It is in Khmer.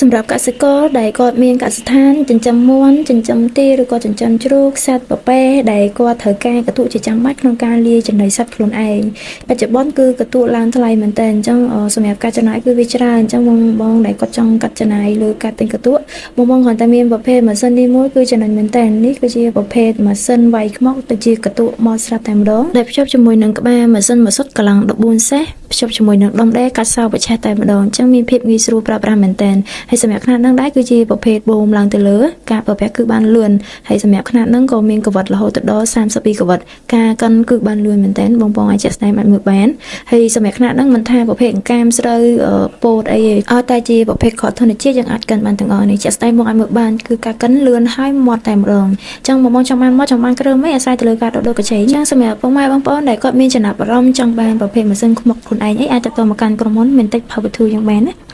សម្រាប់កសិករដែលគាត់មានកសិដ្ឋានចិញ្ចឹមមាន់ចិញ្ចឹមទាឬក៏ចិញ្ចឹមជ្រូកសត្វពពែដែលគាត់ត្រូវការកន្ទុកជាចាំបាច់ក្នុងការលាយចំណីសត្វខ្លួនឯងបច្ចុប្បន្នគឺកន្ទុកឡើងថ្លៃមែនតើអញ្ចឹងសម្រាប់ការចំណាយគឺវាច្រើនអញ្ចឹងបងដែលគាត់ចង់កាត់ចំណាយលើការទិញកន្ទុកបងគ្រាន់តែមានប្រភេទម៉ាស៊ីននេះមួយគឺចំណេញមែនតើនេះគឺជាប្រភេទម៉ាស៊ីនវាយខ្មុកទៅជាកន្ទុកមកស្រាប់តែម្ដងដែលភ្ជាប់ជាមួយនឹងក្បាលម៉ាស៊ីនម៉ាសុតកម្លាំង14សេសភ្ជាប់ជាមួយនឹងដុំដេរកាត់សោបច្ឆេះតែម្ដងអញ្ចឹងមានភាពងាយស្រួលប្រើប្រាស់មែនតើហើយសម្រាប់ខ្នាតនឹងដែរគឺជាប្រភេទបូមឡើងទៅលើការប្រើប្រាស់គឺបានលឿនហើយសម្រាប់ខ្នាតនឹងក៏មានកវិតរហូតដល់32កវិតការកាន់គឺបានលឿនមែនតើបងអាចជាក់ស្ដែងអាចមើលបានហើយសម្រាប់ខ្នាតនឹងមិនថាប្រភេទអង្កាមស្រូវពោតអីឲ្យតែជាប្រភេទខតធនជាតិយើងអាចកាន់បានទាំងអស់នេះជាក់ស្ដែងបងអាចមើលបានគឺការកាន់លឿនហើយមាត់តែម្ដងអញ្ចឹងបងចង់បានមាត់ចង់បានគ្រឿងអីអាស្រ័យទៅលើការដកដកកញ្ឆេងអញ្ចឹងសម្រាប់បងប្អូនដែលគាត់មានចំណាប់អារម្មណ៍ចង់បានប្រភេទម៉ាស៊ីនខ្មុកខ្លួនឯងអីអាចទៅមកកាន់ក្រុមហ៊ុន Mintek Power 2 យ៉ាងបានណា